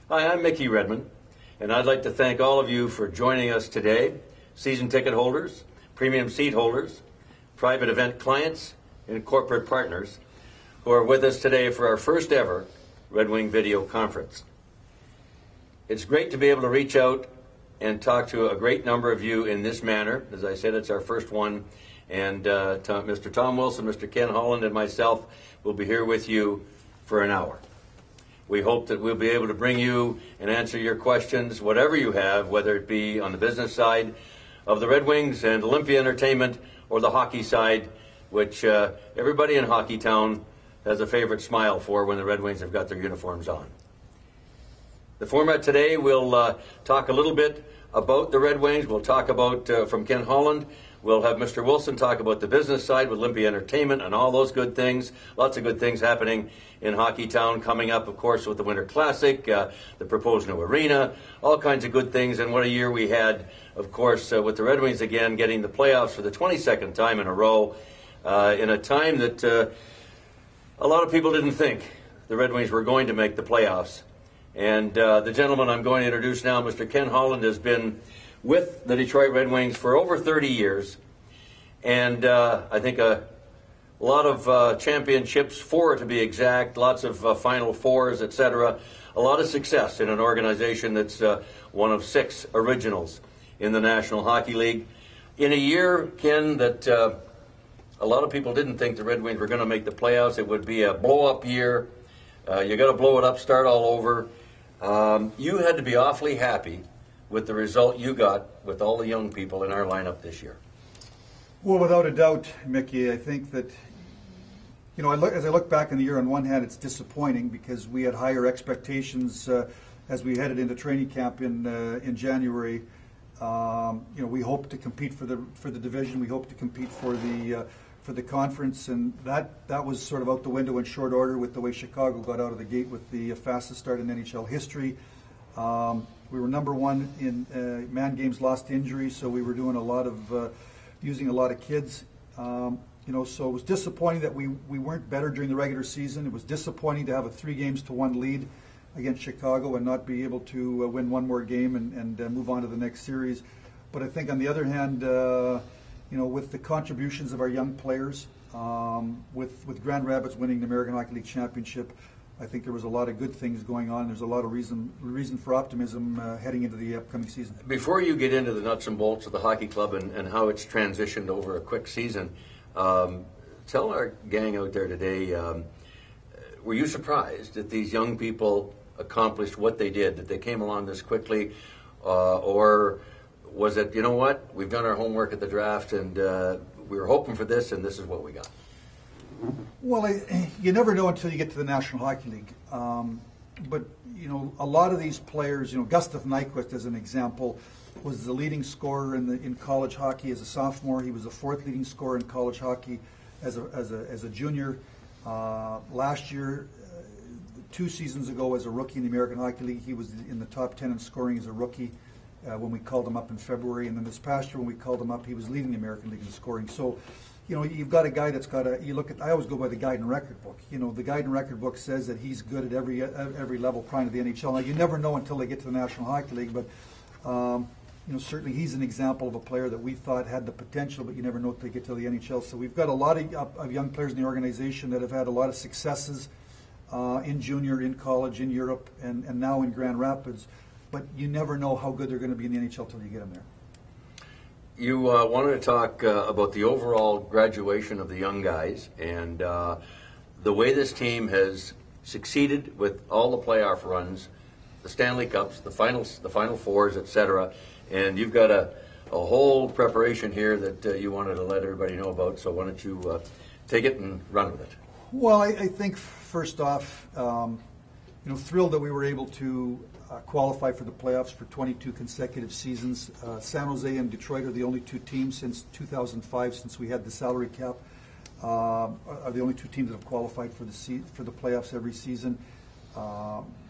Hi, I'm Mickey Redmond, and I'd like to thank all of you for joining us today, season ticket holders, premium seat holders, private event clients, and corporate partners who are with us today for our first ever Red Wing video conference. It's great to be able to reach out and talk to a great number of you in this manner. As I said, it's our first one, and Mr. Tom Wilson, Mr. Ken Holland, and myself will be here with you for an hour. We hope that we'll be able to bring you and answer your questions, whatever you have, whether it be on the business side of the Red Wings and Olympia Entertainment or the hockey side, which everybody in Hockey Town has a favorite smile for when the Red Wings have got their uniforms on. The format today, we'll talk a little bit about the Red Wings. We'll talk about, from Ken Holland, we'll have Mr. Wilson talk about the business side with Olympia Entertainment and all those good things. Lots of good things happening in Hockey Town coming up, of course, with the Winter Classic, the proposed new arena, all kinds of good things. And what a year we had, of course, with the Red Wings again getting the playoffs for the 22nd time in a row, in a time that a lot of people didn't think the Red Wings were going to make the playoffs. And the gentleman I'm going to introduce now, Mr. Ken Holland, has been with the Detroit Red Wings for over 30 years. And I think a lot of championships, 4 to be exact, lots of Final Fours, etc. A lot of success in an organization that's one of 6 originals in the National Hockey League. In a year, Ken, that a lot of people didn't think the Red Wings were going to make the playoffs. It would be a blow-up year. You got to blow it up, start all over. You had to be awfully happy with the result you got with all the young people in our lineup this year. Well, without a doubt, Mickey, I think that, as I look back in the year, on one hand, it's disappointing because we had higher expectations as we headed into training camp in January. We hoped to compete for the division. We hoped to compete for the conference, and that was sort of out the window in short order with the way Chicago got out of the gate with the fastest start in NHL history. We were number 1 in man games lost to injury, so we were doing a lot of using a lot of kids. So it was disappointing that we weren't better during the regular season. It was disappointing to have a 3-1 lead against Chicago and not be able to win one more game and move on to the next series. But I think on the other hand, with the contributions of our young players, with Grand Rapids winning the American Hockey League Championship, I think there was a lot of good things going on. There's a lot of reason for optimism heading into the upcoming season. Before you get into the nuts and bolts of the hockey club and how it's transitioned over a quick season, tell our gang out there today, were you surprised that these young people accomplished what they did, that they came along this quickly, or was it, we've done our homework at the draft and we were hoping for this and this is what we got? Well, you never know until you get to the National Hockey League. But, a lot of these players, Gustav Nyquist, as an example, was the leading scorer in college hockey as a sophomore. He was the 4th leading scorer in college hockey as a junior. Last year, 2 seasons ago, as a rookie in the American Hockey League, he was in the top 10 in scoring as a rookie when we called him up in February. And then this past year, when we called him up, he was leading the American League in scoring. So, you've got a guy that's got I always go by the Guide and Record Book. The Guide and Record Book says that he's good at every level prior to the NHL. Now, you never know until they get to the National Hockey League, but, certainly he's an example of a player that we thought had the potential, but you never know until they get to the NHL. So we've got a lot of young players in the organization that have had a lot of successes in junior, in college, in Europe, and now in Grand Rapids. But you never know how good they're going to be in the NHL until you get them there. You wanted to talk about the overall graduation of the young guys and the way this team has succeeded with all the playoff runs, the Stanley Cups, the Final Fours, etc. And you've got a whole preparation here that you wanted to let everybody know about. So why don't you take it and run with it? Well, I think first off, thrilled that we were able to qualify for the playoffs for 22 consecutive seasons. San Jose and Detroit are the only 2 teams since 2005, since we had the salary cap, are the only 2 teams that have qualified for the playoffs every season.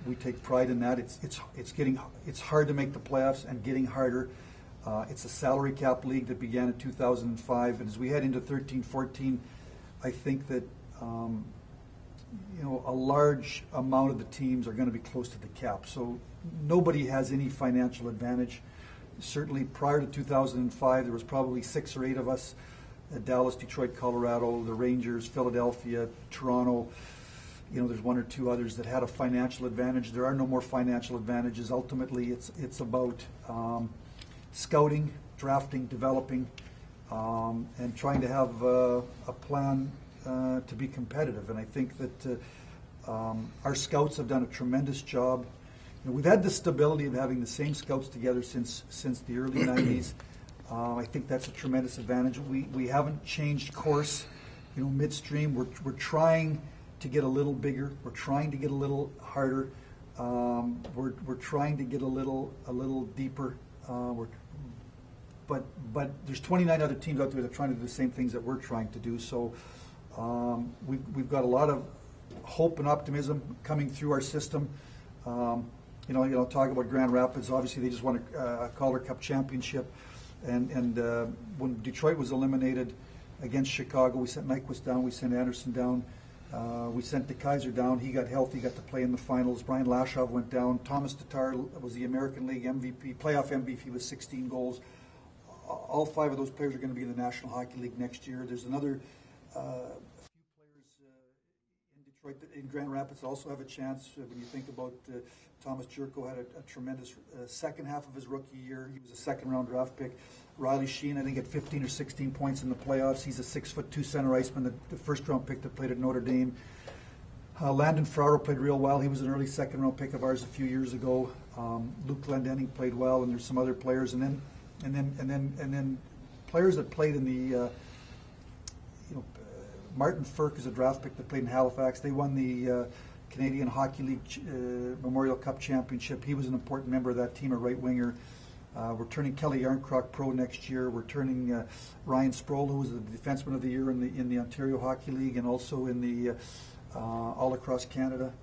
We take pride in that. It's hard to make the playoffs and getting harder. It's a salary cap league that began in 2005, and as we head into 13-14, I think that a large amount of the teams are going to be close to the cap. So nobody has any financial advantage. Certainly prior to 2005, there was probably 6 or 8 of us, Dallas, Detroit, Colorado, the Rangers, Philadelphia, Toronto. There's 1 or 2 others that had a financial advantage. There are no more financial advantages. Ultimately, it's about scouting, drafting, developing, and trying to have a plan to be competitive. And I think that our scouts have done a tremendous job. We've had the stability of having the same scouts together since the early 90s. I think that's a tremendous advantage. We haven't changed course, midstream. We're trying to get a little bigger. We're trying to get a little harder. We're trying to get a little deeper. But there's 29 other teams out there that are trying to do the same things that we're trying to do. So we've got a lot of hope and optimism coming through our system. Talk about Grand Rapids. Obviously, they just won a Calder Cup championship, and when Detroit was eliminated against Chicago, we sent Nyquist down, we sent Anderson down, we sent DeKaiser down. He got healthy, got to play in the finals. Brian Lashow went down. Thomas Tatar was the American League MVP, playoff MVP with 16 goals. All 5 of those players are going to be in the National Hockey League next year. There's another few players in Detroit, in Grand Rapids, that also have a chance. When you think about Thomas Jurko, had a tremendous second half of his rookie year. He was a second-round draft pick. Riley Sheen, I think, had 15 or 16 points in the playoffs. He's a 6'2" center iceman, the first-round pick that played at Notre Dame. Landon Ferraro played real well. He was an early second-round pick of ours a few years ago. Luke Glendening played well, and there's some other players. And then players that played in the Martin Firk is a draft pick that played in Halifax. They won the Canadian Hockey League Memorial Cup Championship. He was an important member of that team, a right winger. We're turning Kelly Yarncroc pro next year. We're turning Ryan Sproul, who was the defenseman of the year in the Ontario Hockey League and also in the all across Canada.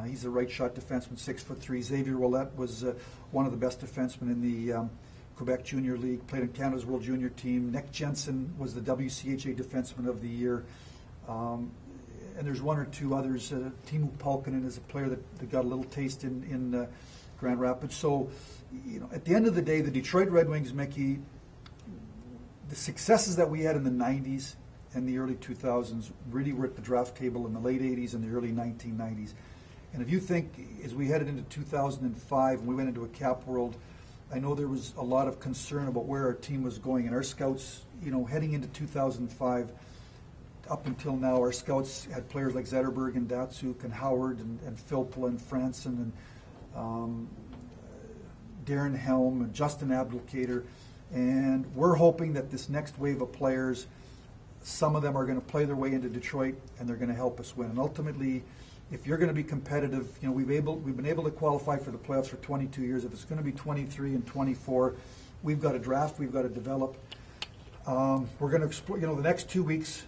He's a right shot defenseman, 6'3". Xavier Ouellette was one of the best defensemen in the Quebec Junior League, played in Canada's World Junior team. Nick Jensen was the WCHA Defenseman of the Year. And there's 1 or 2 others. Teemu Pulkkinen is a player that got a little taste in Grand Rapids. So, at the end of the day, the Detroit Red Wings, Mickey, the successes that we had in the 90s and the early 2000s really were at the draft table in the late 80s and the early 1990s. And if you think, as we headed into 2005 and we went into a cap world, I know there was a lot of concern about where our team was going. And our scouts, heading into 2005, up until now, our scouts had players like Zetterberg and Datsuk and Howard and Philpla and Franson and Darren Helm and Justin Abdelkader. And we're hoping that this next wave of players, some of them are going to play their way into Detroit and they're going to help us win. And ultimately, if you're going to be competitive, we've been able to qualify for the playoffs for 22 years. If it's going to be 23 and 24, we've got to draft, we've got to develop. We're going to explore, the next 2 weeks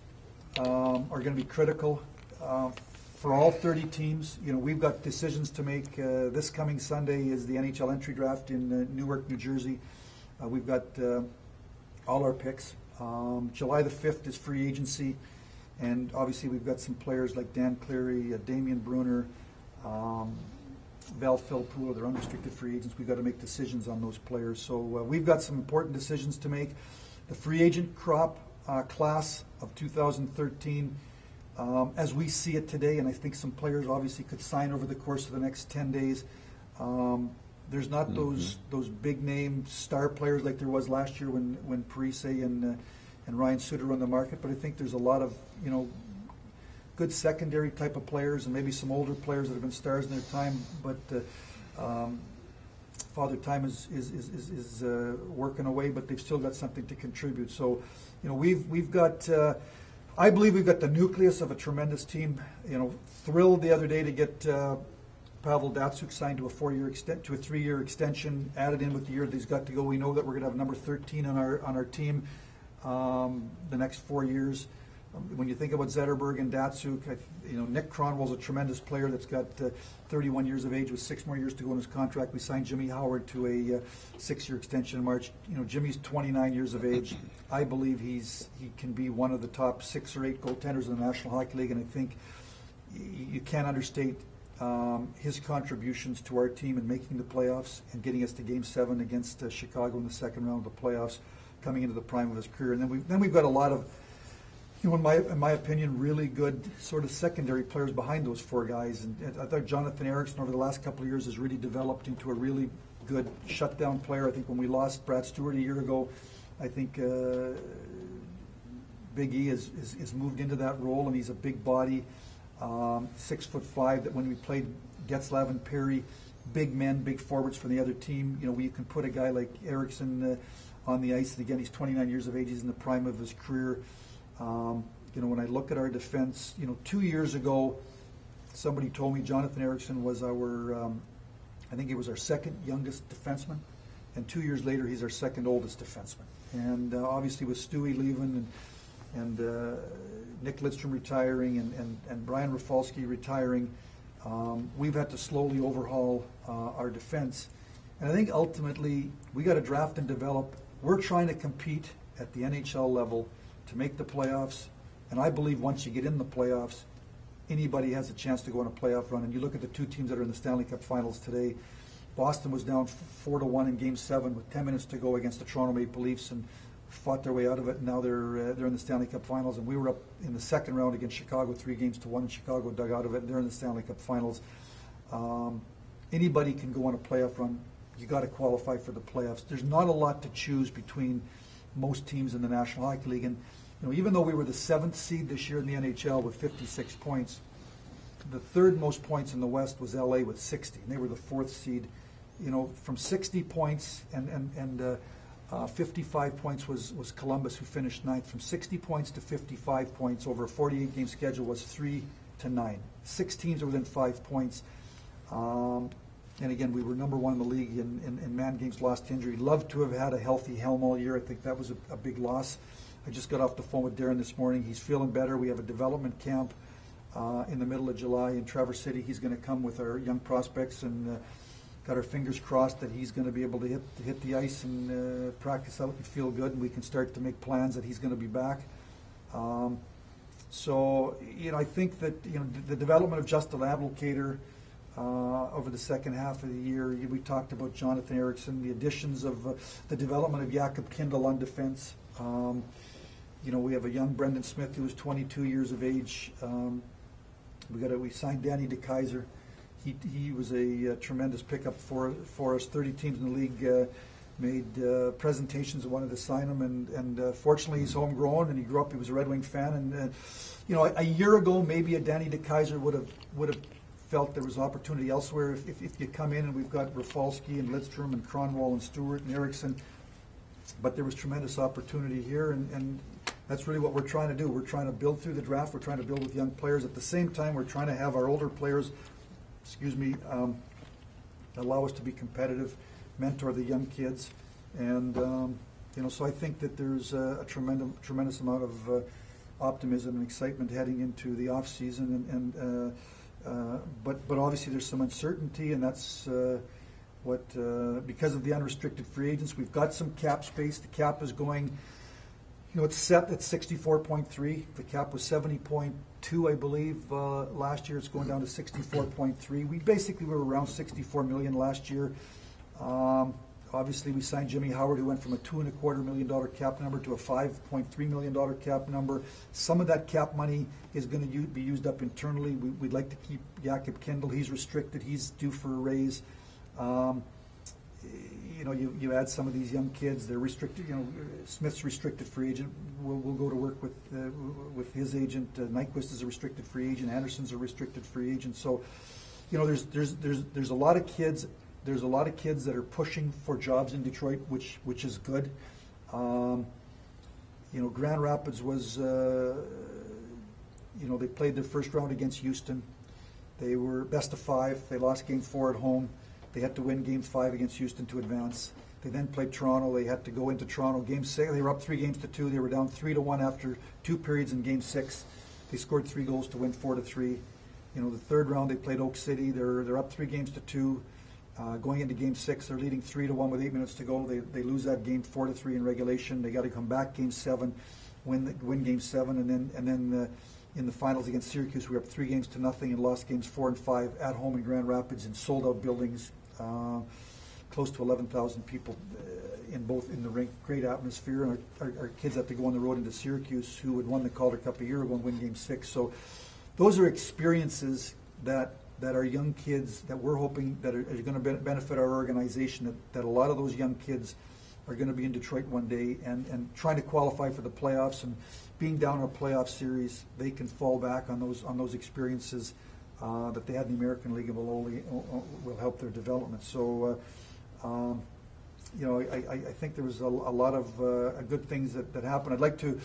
are going to be critical for all 30 teams. We've got decisions to make. This coming Sunday is the NHL entry draft in Newark, New Jersey. We've got all our picks. July the 5th is free agency. And obviously we've got some players like Dan Cleary, Damian Brunner, Val Philpula. They're unrestricted free agents. We've got to make decisions on those players. So we've got some important decisions to make. The free agent crop class of 2013, as we see it today, and I think some players obviously could sign over the course of the next 10 days. There's not those big name star players like there was last year when Parise and Ryan Suter were on the market, but I think there's a lot of good secondary type of players and maybe some older players that have been stars in their time, but Father Time is working away, but they've still got something to contribute. So, we've got. I believe we've got the nucleus of a tremendous team. Thrilled the other day to get Pavel Datsuk signed to a 3-year extension, added in with the year that he's got to go. We know that we're going to have number 13 on our team the next 4 years. When you think about Zetterberg and Datsuk, Nick Cronwell's a tremendous player that's got 31 years of age with 6 more years to go in his contract. We signed Jimmy Howard to a 6-year extension in March. Jimmy's 29 years of age. I believe he can be one of the top 6 or 8 goaltenders in the National Hockey League, and I think you can't understate his contributions to our team in making the playoffs and getting us to Game 7 against Chicago in the second round of the playoffs, coming into the prime of his career. And then we've got a lot of, in my opinion, really good sort of secondary players behind those four guys. And I thought Jonathan Ericsson over the last couple of years has really developed into a really good shutdown player. I think when we lost Brad Stewart a year ago, I think Big E has moved into that role, and he's a big body, 6'5", that when we played Getzlav and Perry, big men, big forwards for the other team, you can put a guy like Ericsson on the ice. And again, he's 29 years of age. He's in the prime of his career. When I look at our defense, 2 years ago, somebody told me Jonathan Ericsson was our, I think he was our second youngest defenseman, and 2 years later, he's our second oldest defenseman. And obviously with Stewie leaving and Nick Lidstrom retiring and Brian Rafalski retiring, we've had to slowly overhaul our defense. And I think ultimately we got to draft and develop. We're trying to compete at the NHL level to make the playoffs. And I believe once you get in the playoffs, anybody has a chance to go on a playoff run. And you look at the two teams that are in the Stanley Cup Finals today. Boston was down 4-1 in Game 7 with 10 minutes to go against the Toronto Maple Leafs and fought their way out of it. And now they're in the Stanley Cup Finals. And we were up in the second round against Chicago, 3-1. Chicago dug out of it, and they're in the Stanley Cup Finals. Anybody can go on a playoff run. You got to qualify for the playoffs. There's not a lot to choose between most teams in the National Hockey League. And even though we were the 7th seed this year in the NHL with 56 points, the third most points in the West was LA with 60, and they were the 4th seed. From 60 points and 55 points was Columbus, who finished 9th. From 60 points to 55 points over a 48-game schedule was 3-9. 6 teams are within 5 points. And again, we were number 1 in the league in man games lost to injury. Loved to have had a healthy Helm all year. I think that was a big loss. I just got off the phone with Darren this morning. He's feeling better. We have a development camp in the middle of July in Traverse City. He's going to come with our young prospects, and got our fingers crossed that he's going to be able to hit the ice and practice out and feel good, and we can start to make plans that he's going to be back. I think that the development of Justin Abdelkader over the second half of the year. We talked about Jonathan Ericsson, the additions of the development of Jakob Kindl on defense. We have a young Brendan Smith who is 22 years of age. We signed Danny DeKeyser. He was a tremendous pickup for us. 30 teams in the league made presentations that wanted to sign him, and fortunately he's homegrown and he grew up. He was a Red Wing fan, and a year ago maybe a Danny DeKeyser would have felt there was opportunity elsewhere. If you come in and we've got Rafalski and Lidstrom and Cronwall and Stewart and Ericsson, but there was tremendous opportunity here, and that's really what we're trying to do. We're trying to build through the draft. We're trying to build with young players. At the same time, we're trying to have our older players, allow us to be competitive, mentor the young kids, and so I think that there's a tremendous amount of optimism and excitement heading into the off season, but obviously there's some uncertainty, and that's because of the unrestricted free agents. We've got some cap space. The cap is going, it's set at 64.3. The cap was 70.2, I believe, last year. It's going down to 64.3. We basically were around 64 million last year. Obviously, we signed Jimmy Howard, who went from a $2.25 million cap number to a $5.3 million cap number. Some of that cap money is going to be used up internally. We'd like to keep Jakob Kindl. He's restricted. He's due for a raise. You add some of these young kids. They're restricted. Smith's restricted free agent. We'll go to work with his agent. Nyquist is a restricted free agent. Anderson's a restricted free agent. So, there's a lot of kids. There's a lot of kids that are pushing for jobs in Detroit, which is good. Grand Rapids was, they played their first round against Houston. They were best of 5. They lost Game 4 at home. They had to win Game 5 against Houston to advance. They then played Toronto. They had to go into Toronto. Game 6, they were up 3-2. They were down 3-1 after 2 periods in Game 6. They scored 3 goals to win 4-3. The third round they played Oak City. They're up 3-2. Going into Game 6, they're leading 3-1 with 8 minutes to go. They lose that game 4-3 in regulation. They got to come back Game 7, win Game 7, and then in the finals against Syracuse. We were up 3-0 and lost games 4 and 5 at home in Grand Rapids in sold-out buildings. Close to 11,000 people in the rink. Great atmosphere, and our kids have to go on the road into Syracuse, who had won the Calder Cup a year ago and win Game 6. So those are experiences that our young kids, that we're hoping that are going to benefit our organization, that a lot of those young kids are going to be in Detroit one day and trying to qualify for the playoffs, and being down in a playoff series, they can fall back on those experiences that they had in the American League, and will help their development. So I think there was a lot of good things that happened. I'd like to,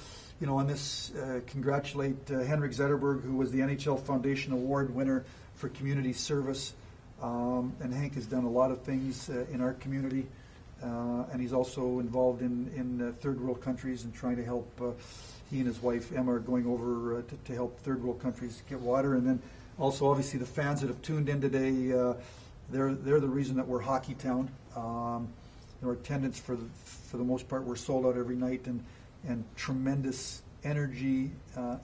on this, congratulate Henrik Zetterberg, who was the NHL Foundation Award winner for community service. And Hank has done a lot of things in our community, and he's also involved in third world countries and trying to help. He and his wife Emma are going over to help third world countries get water. And then also, obviously, the fans that have tuned in today, they're the reason that we're Hockey Town. Our attendance for the most part, we're sold out every night, and tremendous energy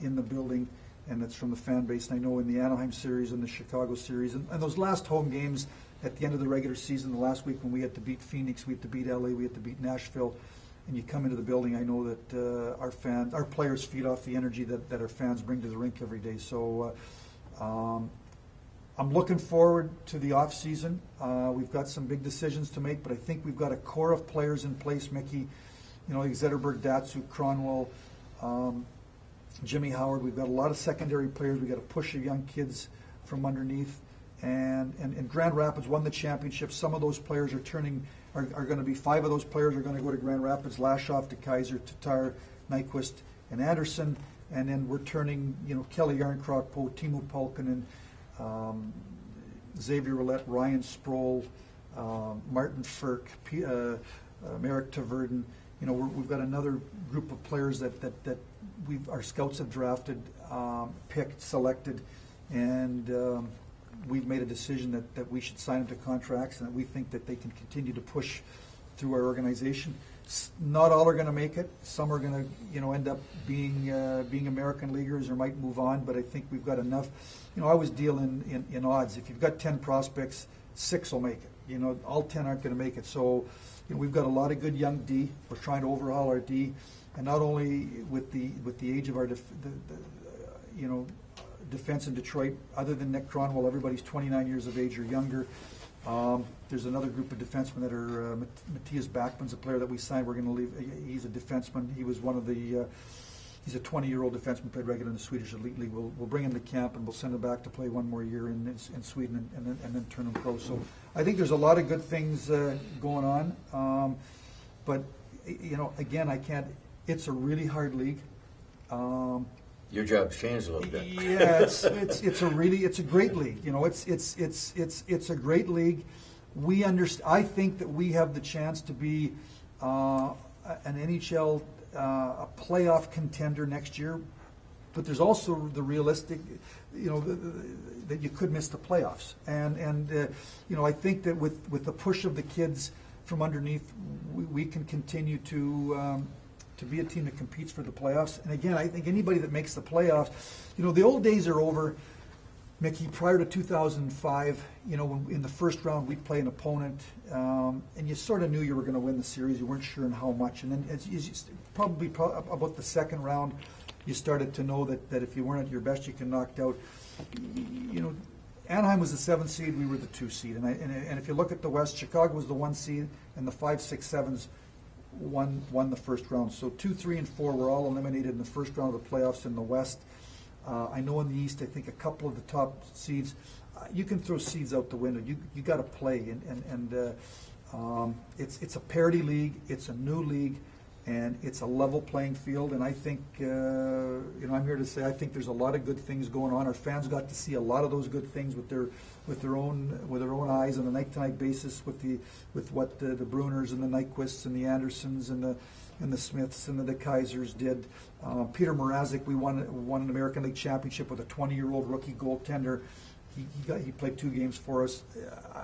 in the building, and that's from the fan base. And I know in the Anaheim series and the Chicago series, and those last home games at the end of the regular season, the last week when we had to beat Phoenix, we had to beat LA, we had to beat Nashville, and you come into the building, I know that our players feed off the energy that our fans bring to the rink every day. So I'm looking forward to the off season. We've got some big decisions to make, but I think we've got a core of players in place, Mickey. Like Zetterberg, Datsuk, Cronwell, Jimmy Howard. We've got a lot of secondary players. We've got to push the young kids from underneath. And Grand Rapids won the championship. Some of those players are going to be, 5 of those players are going to go to Grand Rapids: Lashoff, DeKaiser, Tatar, Nyquist, and Anderson. And then we're turning, Kelly Yarncroc-Poe, Timo Pulkkinen, Xavier Ouellette, Ryan Sproul, Martin Ferk, Merrick Taverden. We've got another group of players that our scouts have drafted, picked, selected, and we've made a decision that we should sign them to contracts, and that we think that they can continue to push through our organization. Not all are going to make it. Some are going to, end up being American leaguers or might move on. But I think we've got enough. I always deal in odds. If you've got 10 prospects, 6 will make it. All 10 aren't going to make it. So, we've got a lot of good young D. We're trying to overhaul our D, and not only with the age of our defense in Detroit. Other than Nick Cronwell, everybody's 29 years of age or younger. There's another group of defensemen that are Matthias Backman's a player that we signed. We're going to leave. He's a defenseman. He was one of the. He's a 20-year-old defenseman, played regular in the Swedish Elite League. We'll bring him to camp, and we'll send him back to play one more year in Sweden, and then turn him pro. So I think there's a lot of good things going on. But again, I can't. It's a really hard league. Your job's changed a little bit. Yeah, it's a great league. It's a great league. We understand. I think that we have the chance to be an NHL a playoff contender next year, but there's also the realistic, that you could miss the playoffs. And I think that with the push of the kids from underneath, we can continue to be a team that competes for the playoffs. And again, I think anybody that makes the playoffs, the old days are over, Mickey. Prior to 2005, when in the first round we'd play an opponent, and you sort of knew you were going to win the series. You weren't sure in how much. And then probably about the second round, you started to know that if you weren't at your best, you can knocked out. Anaheim was the 7th seed. We were the 2 seed. And if you look at the West, Chicago was the 1 seed, and the 5, 6, 7s won the first round. So 2, 3, and 4 were all eliminated in the first round of the playoffs in the West. I know in the East, I think a couple of the top seeds, you can throw seeds out the window. You got to play, and it's a parity league. It's a new league, and it's a level playing field. And I think I'm here to say I think there's a lot of good things going on. Our fans got to see a lot of those good things with their own eyes on a night-to-night basis with what the Bruners and the Nyquists and the Andersons and the Smiths and the DeKaisers did. Peter Mrazek, we won an American League championship with a 20-year-old rookie goaltender. He played 2 games for us.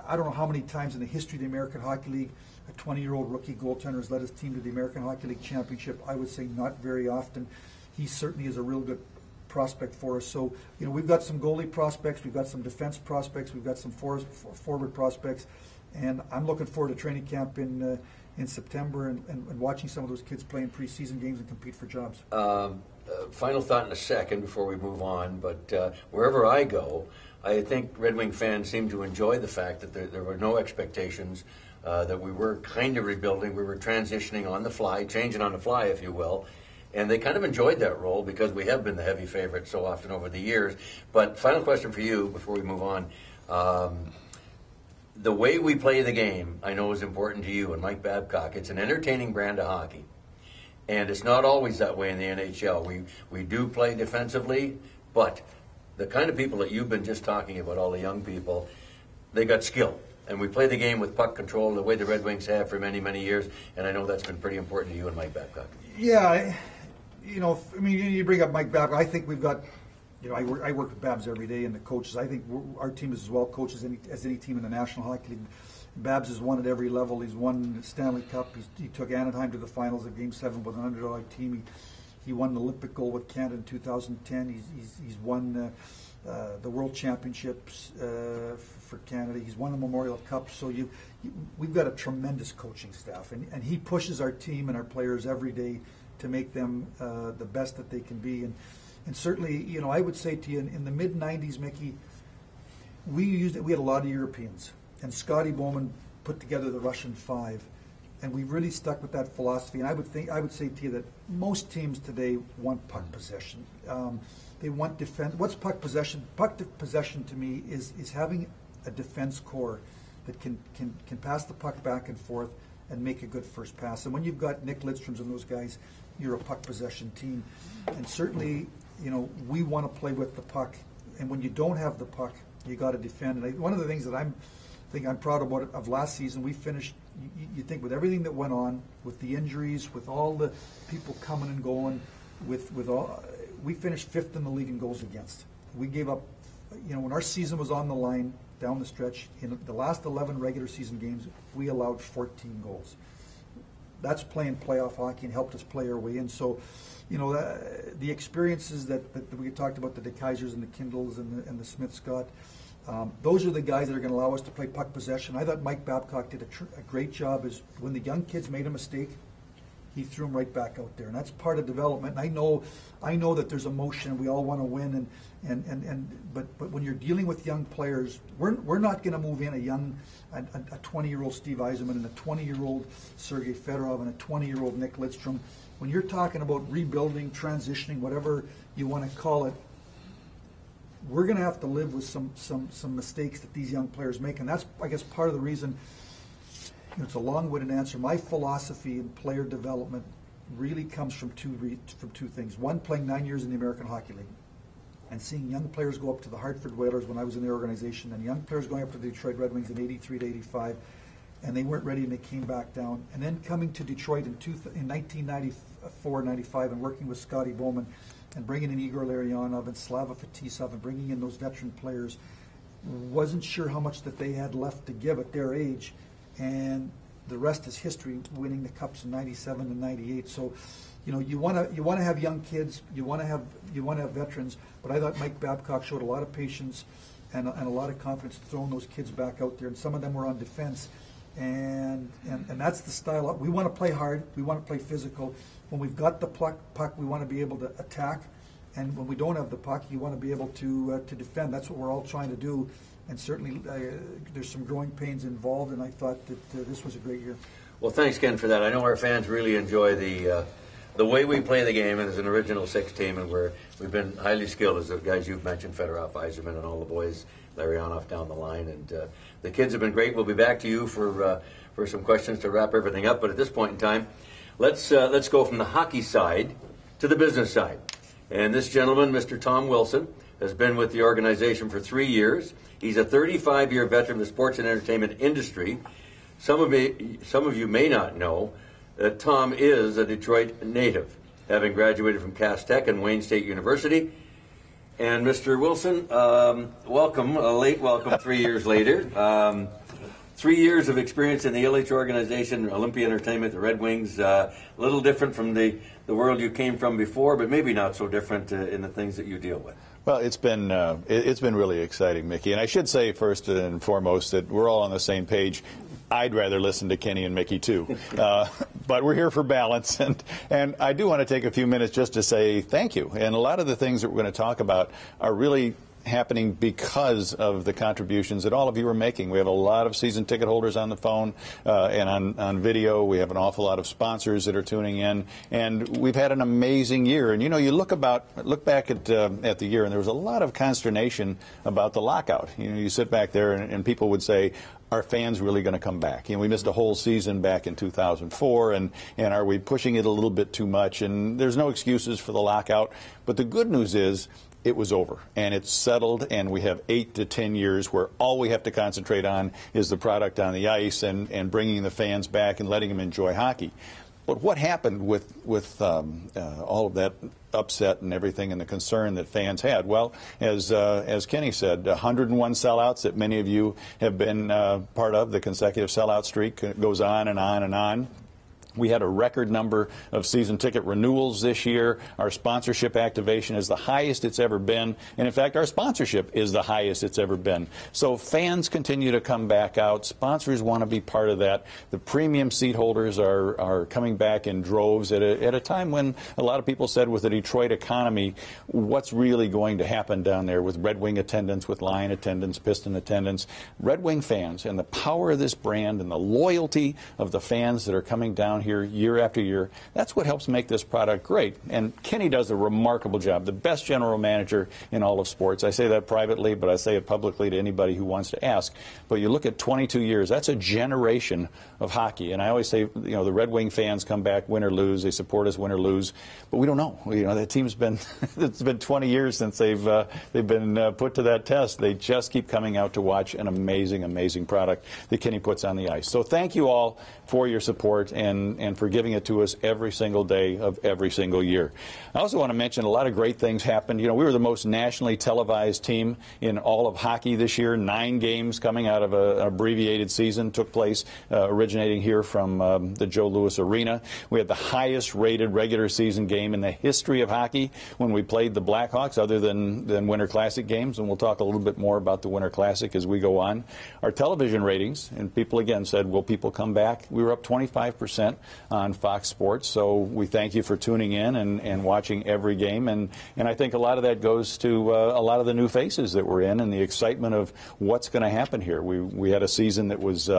I don't know how many times in the history of the American Hockey League a 20-year-old rookie goaltender has led his team to the American Hockey League championship. I would say not very often. He certainly is a real good prospect for us. So, we've got some goalie prospects, we've got some defense prospects, we've got some forward prospects, and I'm looking forward to training camp in September and watching some of those kids play in preseason games and compete for jobs. Final thought in a second before we move on, but wherever I go, I think Red Wing fans seem to enjoy the fact that there were no expectations, that we were kind of rebuilding, we were transitioning on the fly, changing on the fly, if you will. And they kind of enjoyed that role because we have been the heavy favorite so often over the years. But final question for you before we move on. The way we play the game, I know is important to you and Mike Babcock. It's an entertaining brand of hockey. And it's not always that way in the NHL. We do play defensively, but the kind of people that you've been just talking about, all the young people, they got skill. And we play the game with puck control the way the Red Wings have for many, many years. And I know that's been pretty important to you and Mike Babcock. Yeah, you bring up Mike Babcock. I think we've got, I work with Babs every day and the coaches. I think our team is as well coached as any team in the National Hockey League. Babs has won at every level. He's won the Stanley Cup. He took Anaheim to the finals of Game 7 with an underdog team. He won the Olympic gold with Canada in 2010. He's won the World Championships for Canada. He's won the Memorial Cup. So we've got a tremendous coaching staff, and he pushes our team and our players every day to make them the best that they can be. And certainly, I would say to you, in the mid-'90s, Mickey, we had a lot of Europeans. And Scotty Bowman put together the Russian Five, and we really stuck with that philosophy. And I would say to you that most teams today want puck possession. They want defense. What's puck possession? Puck possession to me is having a defense core that can pass the puck back and forth and make a good first pass. And when you've got Nick Lidstrom's and those guys, you're a puck possession team. And certainly, we want to play with the puck. And when you don't have the puck, you got to defend. And one of the things that I'm proud of last season, we finished, you think with everything that went on, with the injuries, with all the people coming and going, we finished 5th in the league in goals against. We gave up, when our season was on the line down the stretch, in the last 11 regular season games, we allowed 14 goals. That's playing playoff hockey and helped us play our way in. So, the experiences that we talked about, the DeKaisers and the Kindles and the Smith-Scott, those are the guys that are going to allow us to play puck possession. I thought Mike Babcock did a great job. Is when the young kids made a mistake, he threw them right back out there, and that's part of development. And I know that there's emotion, and we all want to win. But when you're dealing with young players, we're not going to move in a 20-year-old Steve Yzerman and a 20-year-old Sergei Fedorov and a 20-year-old Nick Lidstrom. When you're talking about rebuilding, transitioning, whatever you want to call it, we're going to have to live with some mistakes that these young players make, and that's, I guess, part of the reason. It's a long-winded answer. My philosophy in player development really comes from two things. One, playing 9 years in the American Hockey League and seeing young players go up to the Hartford Whalers when I was in the organization, and young players going up to the Detroit Red Wings in 83 to 85, and they weren't ready and they came back down. And then coming to Detroit in 1994-95 and working with Scotty Bowman and bringing in Igor Larionov and Slava Fetisov and bringing in those veteran players, wasn't sure how much that they had left to give at their age, and the rest is history, winning the Cups in 97 and 98. So, you want to have young kids, you want to have veterans, but I thought Mike Babcock showed a lot of patience and a lot of confidence throwing those kids back out there, and some of them were on defense. And that's the style. We want to play hard. We want to play physical. When we've got the puck, we want to be able to attack. And when we don't have the puck, you want to be able to defend. That's what we're all trying to do. And certainly there's some growing pains involved, and I thought that this was a great year. Well, thanks, Ken, for that. I know our fans really enjoy the way we play the game, and as an original six team, and we've been highly skilled, as the guys you've mentioned, Fedorov, Yzerman, and all the boys, Larionov down the line. And the kids have been great. We'll be back to you for some questions to wrap everything up. But at this point in time, let's go from the hockey side to the business side. And this gentleman, Mr. Tom Wilson, has been with the organization for 3 years. He's a 35-year veteran of the sports and entertainment industry. Some of you may not know that Tom is a Detroit native, having graduated from Cass Tech and Wayne State University. And Mr. Wilson, welcome, a late welcome 3 years later. 3 years of experience in the LH organization, Olympia Entertainment, the Red Wings. A little different from the world you came from before, but maybe not so different in the things that you deal with. Well, it's been really exciting, Mickey. And I should say first and foremost that we're all on the same page. I'd rather listen to Kenny and Mickey too, but we're here for balance. And I do want to take a few minutes just to say thank you. And a lot of the things that we're going to talk about are really happening because of the contributions that all of you are making. We have a lot of season ticket holders on the phone and on video. We have an awful lot of sponsors that are tuning in, and we've had an amazing year. And you know, you look back at the year, and there was a lot of consternation about the lockout. You know, you sit back there, and people would say, are fans really going to come back? You know, we missed a whole season back in 2004, and are we pushing it a little bit too much? And there's no excuses for the lockout. But the good news is, it was over, and it's settled, and we have 8 to 10 years where all we have to concentrate on is the product on the ice and bringing the fans back and letting them enjoy hockey. But what happened with all of that upset and everything and the concern that fans had? Well, as Kenny said, 101 sellouts that many of you have been part of. The consecutive sellout streak goes on and on and on. We had a record number of season ticket renewals this year. Our sponsorship activation is the highest it's ever been. And in fact, our sponsorship is the highest it's ever been. So fans continue to come back out. Sponsors want to be part of that. The premium seat holders are coming back in droves at a time when a lot of people said with the Detroit economy, what's really going to happen down there with Red Wing attendance, with Lion attendance, Piston attendance. Red Wing fans and the power of this brand and the loyalty of the fans that are coming down here year after year, that's what helps make this product great. And Kenny does a remarkable job, the best general manager in all of sports. I say that privately, but I say it publicly to anybody who wants to ask. But you look at 22 years, that's a generation of hockey. And I always say, you know, the Red Wing fans come back, win or lose, they support us, win or lose, but we don't know. You know, that team's been, it's been 20 years since they've been put to that test. They just keep coming out to watch an amazing, amazing product that Kenny puts on the ice. So thank you all for your support and for giving it to us every single day of every single year. I also want to mention a lot of great things happened. You know, we were the most nationally televised team in all of hockey this year. 9 games coming out of an abbreviated season took place, originating here from the Joe Louis Arena. We had the highest rated regular season game in the history of hockey when we played the Blackhawks, other than Winter Classic games, and we'll talk a little bit more about the Winter Classic as we go on. Our television ratings, and people again said, will people come back? We were up 25% on Fox Sports, so we thank you for tuning in and watching every game, and I think a lot of that goes to a lot of the new faces that we're in and the excitement of what's going to happen here. We had a season that was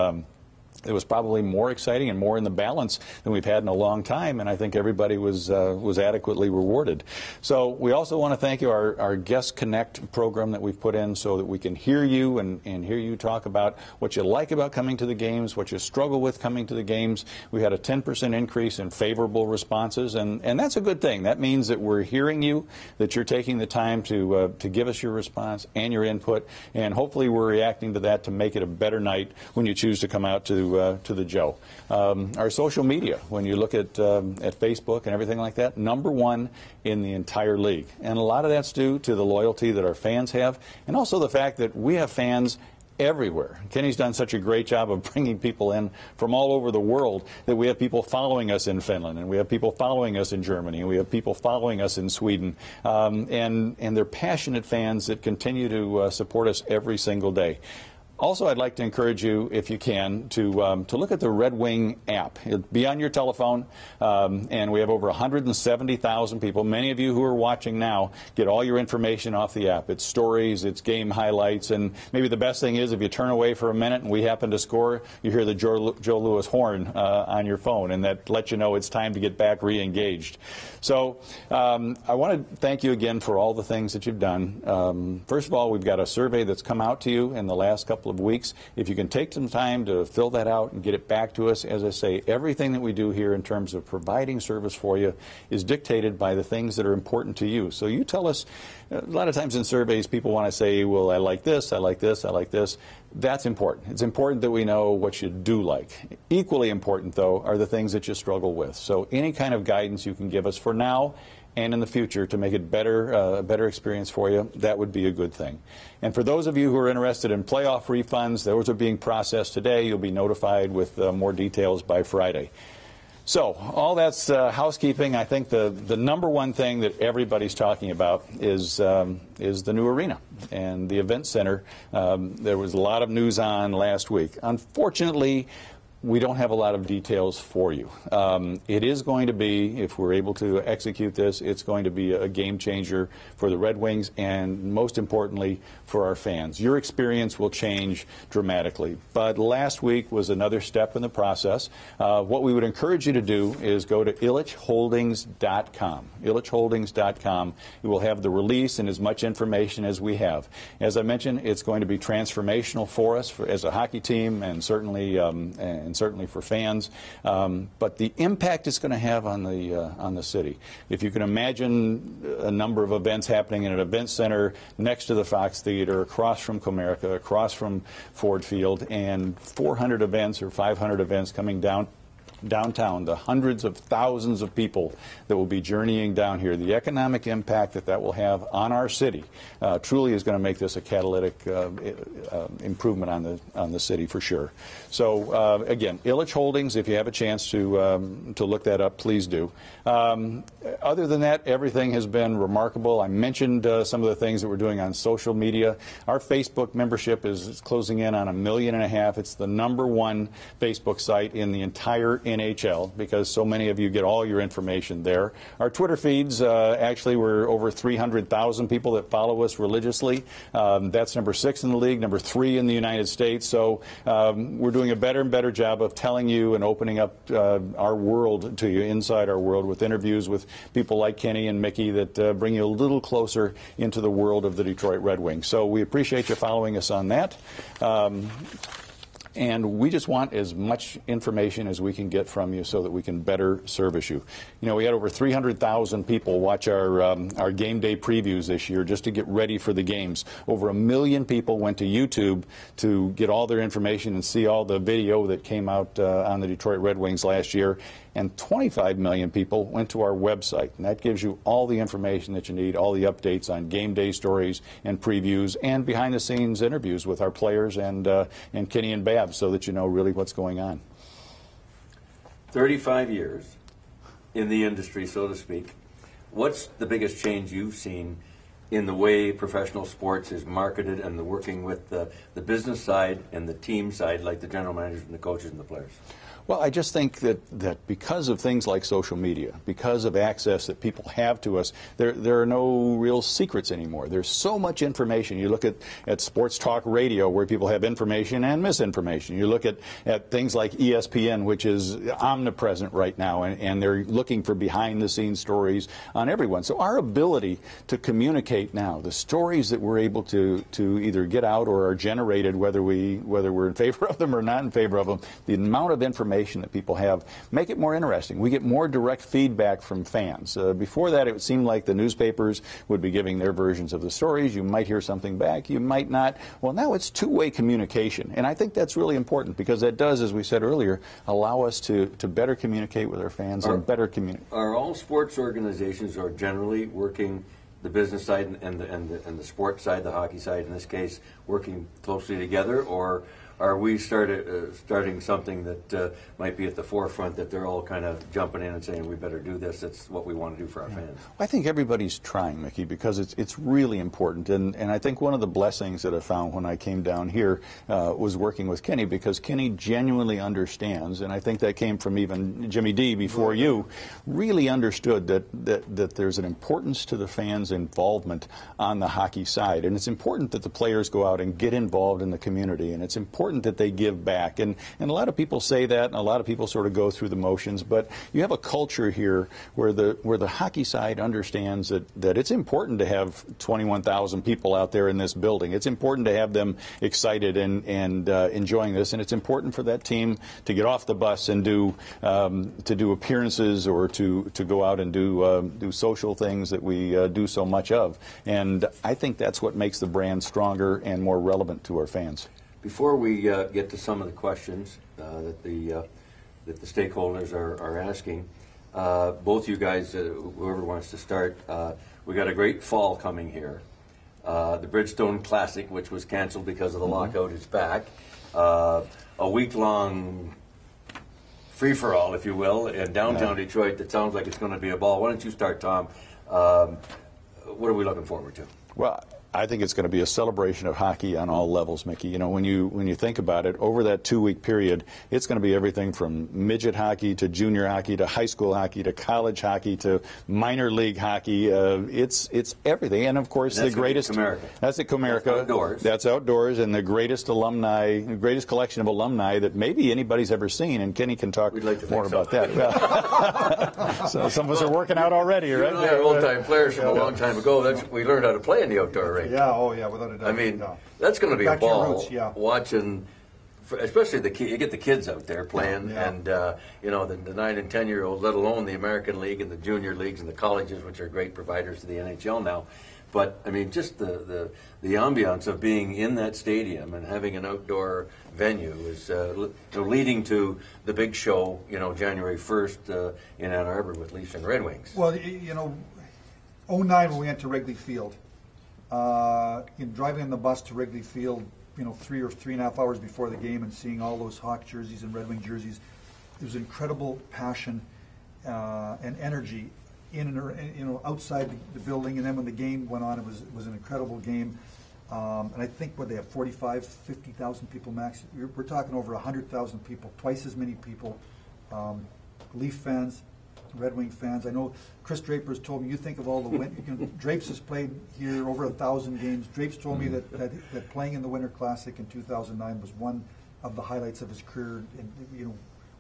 it was probably more exciting and more in the balance than we've had in a long time, and I think everybody was adequately rewarded. So we also want to thank you, our Guest Connect program that we've put in so that we can hear you and hear you talk about what you like about coming to the games, what you struggle with coming to the games. We had a 10% increase in favorable responses, and that's a good thing. That means that we're hearing you, that you're taking the time to give us your response and your input, and hopefully we're reacting to that to make it a better night when you choose to come out to the Joe. Our social media, when you look at Facebook and everything like that, #1 in the entire league. And a lot of that's due to the loyalty that our fans have, and also the fact that we have fans everywhere. Kenny's done such a great job of bringing people in from all over the world that we have people following us in Finland, and we have people following us in Germany, and we have people following us in Sweden, and they're passionate fans that continue to support us every single day. Also, I'd like to encourage you, if you can, to look at the Red Wing app. It'll be on your telephone, and we have over 170,000 people. Many of you who are watching now get all your information off the app. It's stories, it's game highlights, and maybe the best thing is if you turn away for a minute and we happen to score, you hear the Joe Louis horn on your phone, and that lets you know it's time to get back re-engaged. So I want to thank you again for all the things that you've done. First of all, we've got a survey that's come out to you in the last couple of weeks. If you can take some time to fill that out and get it back to us, as I say, everything that we do here in terms of providing service for you is dictated by the things that are important to you. So you tell us, a lot of times in surveys people want to say, well, I like this, I like this, I like this. That's important. It's important that we know what you do like. Equally important, though, are the things that you struggle with. So any kind of guidance you can give us for now and in the future to make it better, a better experience for you, that would be a good thing. And for those of you who are interested in playoff refunds, those are being processed today. You'll be notified with more details by Friday. So all that's housekeeping. I think the number one thing that everybody's talking about is the new arena and the event center. There was a lot of news on last week. Unfortunately, we don't have a lot of details for you. It is going to be, if we're able to execute this, it's going to be a game changer for the Red Wings and, most importantly, for our fans. Your experience will change dramatically. But last week was another step in the process. What we would encourage you to do is go to ilitchholdings.com. ilitchholdings.com. You will have the release and as much information as we have. As I mentioned, it's going to be transformational for us as a hockey team and certainly for fans, but the impact it's going to have on the city. If you can imagine a number of events happening in an event center next to the Fox Theater, across from Comerica, across from Ford Field, and 400 events or 500 events coming downtown, the hundreds of thousands of people that will be journeying down here, the economic impact that will have on our city truly is going to make this a catalytic improvement on the city for sure. So again, Ilitch Holdings, if you have a chance to look that up, please do. Other than that, everything has been remarkable. I mentioned some of the things that we're doing on social media. Our Facebook membership is closing in on 1.5 million. It's the #1 Facebook site in the entire NHL because so many of you get all your information there. Our Twitter feeds, actually, we're over 300,000 people that follow us religiously. That's #6 in the league, #3 in the United States. So we're doing a better and better job of telling you and opening up our world to you, inside our world, with interviews with people like Kenny and Mickey that bring you a little closer into the world of the Detroit Red Wings. So we appreciate you following us on that. And we just want as much information as we can get from you so that we can better service you. You know, we had over 300,000 people watch our game day previews this year just to get ready for the games. Over 1 million people went to YouTube to get all their information and see all the video that came out on the Detroit Red Wings last year. And 25 million people went to our website. And that gives you all the information that you need, all the updates on game day stories and previews and behind-the-scenes interviews with our players and Kenny and Bab so that you know really what's going on. 35 years in the industry, so to speak. What's the biggest change you've seen in the way professional sports is marketed and the working with the business side and the team side, like the general managers and the coaches and the players? Well, I just think that because of things like social media, because of access that people have to us, there are no real secrets anymore. There's so much information. You look at sports talk radio where people have information and misinformation. You look at things like ESPN, which is omnipresent right now, and they're looking for behind-the-scenes stories on everyone. So our ability to communicate now, the stories that we're able to either get out or are generated, whether we're in favor of them or not in favor of them, the amount of information that people have, make it more interesting. We get more direct feedback from fans. Before that, it seemed like the newspapers would be giving their versions of the stories. You might hear something back, you might not. Well, now it's two-way communication, and I think that's really important because that does, as we said earlier, allow us to better communicate with our fans and better communicate. Are all sports organizations are generally working the business side and the sports side, the hockey side in this case, working closely together, or are we starting something that might be at the forefront that they're all kind of jumping in and saying we better do this, it's what we want to do for our fans? I think everybody's trying, Mickey, because it's really important. And I think one of the blessings that I found when I came down here was working with Kenny, because Kenny genuinely understands, and I think that came from even Jimmy D before you, really understood that there's an importance to the fans' involvement on the hockey side. And it's important that the players go out and get involved in the community, and it's important that they give back. And a lot of people say that, and a lot of people sort of go through the motions, but you have a culture here where the hockey side understands that it's important to have 21,000 people out there in this building. It's important to have them excited and enjoying this, and it's important for that team to get off the bus and do appearances or to go out and do social things that we do so much of. And I think that's what makes the brand stronger and more relevant to our fans. Before we get to some of the questions that the stakeholders are asking, both you guys, whoever wants to start, we got a great fall coming here. The Bridgestone Classic, which was canceled because of the lockout, is back. A week-long free-for-all, if you will, in downtown Detroit that sounds like it's going to be a ball. Why don't you start, Tom? What are we looking forward to? Well, I think it's going to be a celebration of hockey on all levels, Mickey. You know, when you think about it, over that 2-week period, it's going to be everything from midget hockey to junior hockey to high school hockey to college hockey to minor league hockey. It's everything, and of course the greatest. That's at Comerica. That's outdoors. That's outdoors, and the greatest alumni, the greatest collection of alumni that maybe anybody's ever seen. And Kenny can talk more about that. So some of us are working out already, right? You and I are old-time players from a long time ago. We learned how to play in the outdoor rink. Yeah, oh yeah, without a doubt. I mean, that's going to be Back a to your ball. roots, yeah. Watching, especially you get the kids out there playing, Yeah. and you know the 9 and 10-year-olds, let alone the American League and the junior leagues and the colleges, which are great providers to the NHL now. But I mean, just the ambiance of being in that stadium and having an outdoor venue is leading to the big show. You know, January 1st in Ann Arbor with Leafs and Red Wings. Well, you know, 2009 when we went to Wrigley Field, driving on the bus to Wrigley Field, you know, 3 or 3.5 hours before the game and seeing all those Hawk jerseys and Red Wing jerseys, there was incredible passion and energy in and outside the building. And then when the game went on, it was an incredible game. And I think they have 45, 50,000 people max. We're talking over 100,000 people, twice as many people. Leaf fans, Red Wing fans. I know Chris Draper has told me, you think of all the Drapes has played here over 1,000 games. Drapes told me that playing in the Winter Classic in 2009 was one of the highlights of his career. And you know,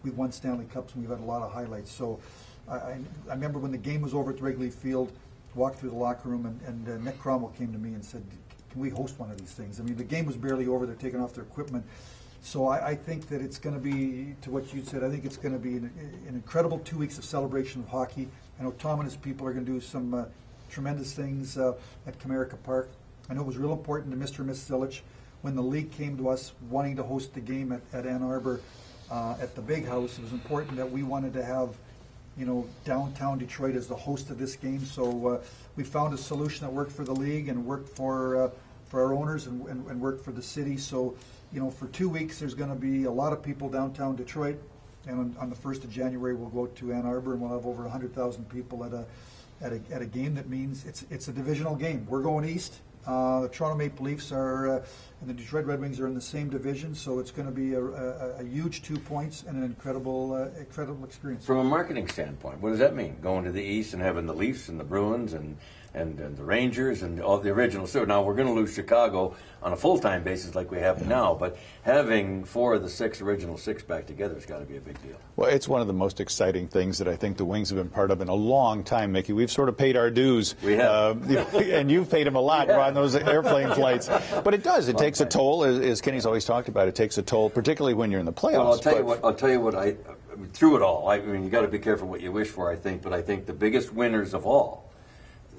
we won Stanley Cups and we've had a lot of highlights. So I remember when the game was over at Wrigley Field, walked through the locker room, and Nick Cromwell came to me and said, "Can we host one of these things?" I mean, the game was barely over; they're taking off their equipment. So I think that it's going to be, to what you said, I think it's going to be an incredible 2 weeks of celebration of hockey. I know Tom and his people are going to do some tremendous things at Comerica Park. I know it was real important to Mr. and Miss Zilich when the league came to us wanting to host the game at Ann Arbor at the Big House. It was important that we wanted to have, you know, downtown Detroit as the host of this game. So we found a solution that worked for the league and worked for our owners and worked for the city. So, you know, for 2 weeks there's going to be a lot of people downtown Detroit, and on the 1st of January we'll go to Ann Arbor and we'll have over 100,000 people at a game that means it's a divisional game. We're going east. The Toronto Maple Leafs and the Detroit Red Wings are in the same division, so it's going to be a huge 2 points and an incredible experience. From a marketing standpoint, what does that mean? Going to the East and having the Leafs and the Bruins and the Rangers and all the original. So now we're going to lose Chicago on a full-time basis like we have now, but having 4 of the original six back together has got to be a big deal. Well, it's one of the most exciting things that I think the Wings have been part of in a long time, Mickey. We've sort of paid our dues. We have. And you've paid them a lot on those airplane flights. But it does. It takes a toll, as Kenny's always talked about. It takes a toll, particularly when you're in the playoffs. Well, I'll tell you what, through it all, I mean, you got to be careful what you wish for, I think, but I think the biggest winners of all,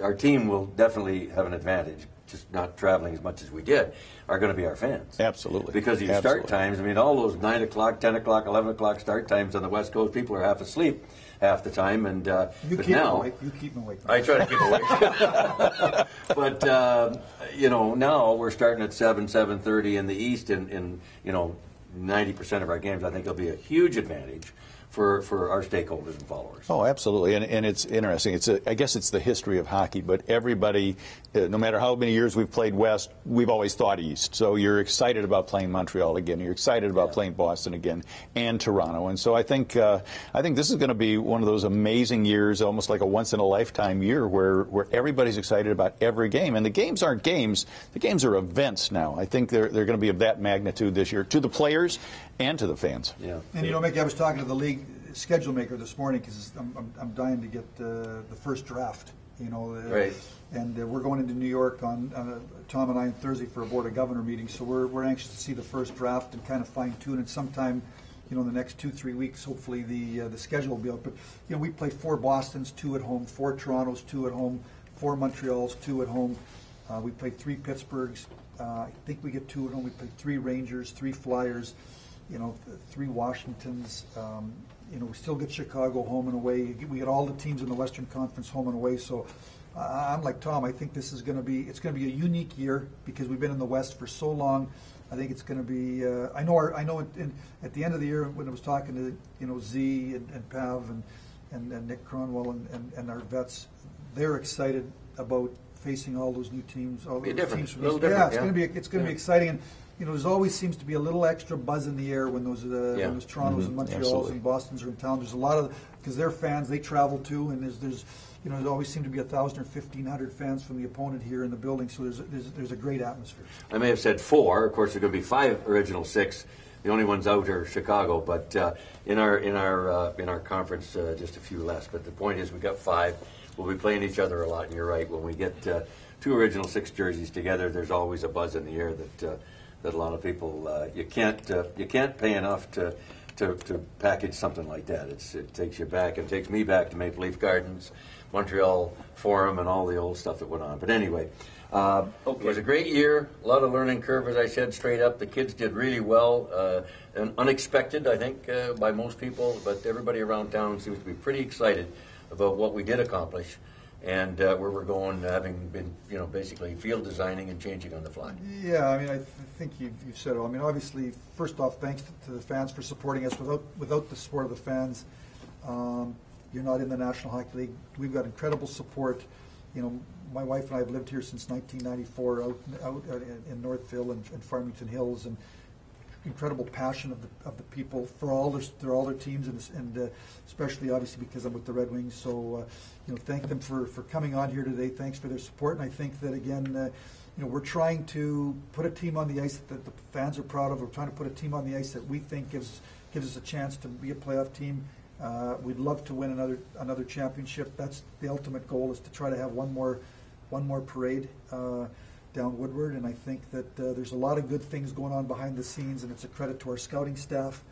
our team will definitely have an advantage, just not traveling as much as we did, are going to be our fans. Absolutely. Because these start times, I mean, all those 9 o'clock, 10 o'clock, 11 o'clock start times on the West Coast, people are half asleep half the time. And You keep them awake. I try to keep awake. But, you know, now we're starting at 7:30 in the East, and you know, 90% of our games, I think it'll be a huge advantage for our stakeholders and followers. Oh, absolutely, and it's interesting. I guess it's the history of hockey, but everybody, no matter how many years we've played West, we've always thought East. So you're excited about playing Montreal again. You're excited about playing Boston again and Toronto. And so I think this is going to be one of those amazing years, almost like a once-in-a-lifetime year, where everybody's excited about every game. And the games aren't games. The games are events now. I think they're going to be of that magnitude this year, to the players and to the fans. Yeah. And, you know, Mickey, I was talking to the league schedule maker this morning because I'm dying to get the first draft, you know. Right. And we're going into New York on Tom and I on Thursday for a Board of Governor meeting, so we're anxious to see the first draft and kind of fine-tune it sometime, you know, in the next 2-3 weeks. Hopefully the schedule will be out. But, you know, we play 4 Bostons, 2 at home, 4 Torontos, 2 at home, 4 Montreals, 2 at home. We play 3 Pittsburghs. I think we get 2 at home. We play 3 Rangers, 3 Flyers. 3 Washingtons. We still get Chicago home and away. We get all the teams in the Western Conference home and away. So I'm like Tom. I think this is going to be a unique year because we've been in the West for so long. I think it's going to be. I know. At the end of the year, when I was talking to Z and Pav and Nick Cronwell and our vets, they're excited about facing all those new teams. All those teams from it's going to be exciting. And there's always seems to be a little extra buzz in the air when those Torontos and Montreals and Bostons are in town. There's a lot of because they're fans. They travel too, and there's always seem to be 1,000 or 1,500 fans from the opponent here in the building. So there's a great atmosphere. I may have said 4. Of course, there are going to be 5 original 6. The only ones out are Chicago, but in our conference, just a few less. But the point is, we got 5. We'll be playing each other a lot, and you're right. When we get 2 original 6 jerseys together, there's always a buzz in the air that a lot of people you can't pay enough to package something like that. It takes you back. It takes me back to Maple Leaf Gardens, Montreal Forum, and all the old stuff that went on. But anyway, it was a great year. A lot of learning curve, as I said, straight up. The kids did really well, and unexpected, I think, by most people. But everybody around town seems to be pretty excited about what we did accomplish and where we're going, having been, basically field designing and changing on the fly. Yeah, I mean, I think you've said it all. I mean, obviously, first off, thanks to the fans for supporting us. Without the support of the fans, you're not in the National Hockey League. We've got incredible support. My wife and I have lived here since 1994 out in Northville and Farmington Hills, and incredible passion of the people for all their teams, and especially obviously because I'm with the Red Wings. So thank them for coming on here today. Thanks for their support, and I think that again, we're trying to put a team on the ice that the fans are proud of. We're trying to put a team on the ice that we think gives us a chance to be a playoff team. We'd love to win another championship. That's the ultimate goal, is to try to have one more parade down Woodward, and I think that there's a lot of good things going on behind the scenes, and it's a credit to our scouting staff.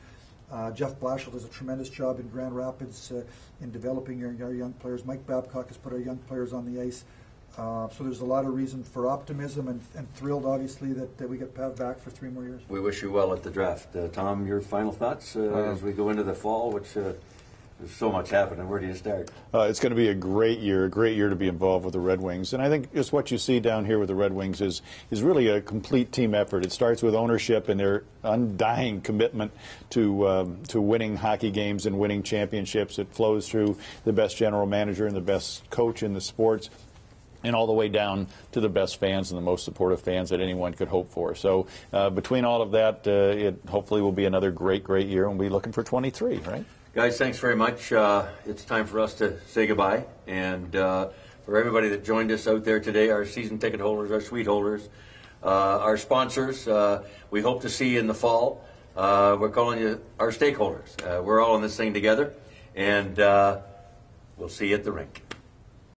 Jeff Blashill does a tremendous job in Grand Rapids in developing our young players. Mike Babcock has put our young players on the ice. So there's a lot of reason for optimism, and thrilled, obviously, that we get Pav back for 3 more years. We wish you well at the draft. Tom, your final thoughts as we go into the fall, which there's so much happening. Where do you start? It's going to be a great year to be involved with the Red Wings. And I think just what you see down here with the Red Wings is really a complete team effort. It starts with ownership and their undying commitment to winning hockey games and winning championships. It flows through the best general manager and the best coach in the sports, and all the way down to the best fans and the most supportive fans that anyone could hope for. So between all of that, it hopefully will be another great year, and we'll be looking for 23, right? Guys, thanks very much. It's time for us to say goodbye. And for everybody that joined us out there today, our season ticket holders, our suite holders, our sponsors, we hope to see you in the fall. We're calling you our stakeholders. We're all in this thing together, and we'll see you at the rink.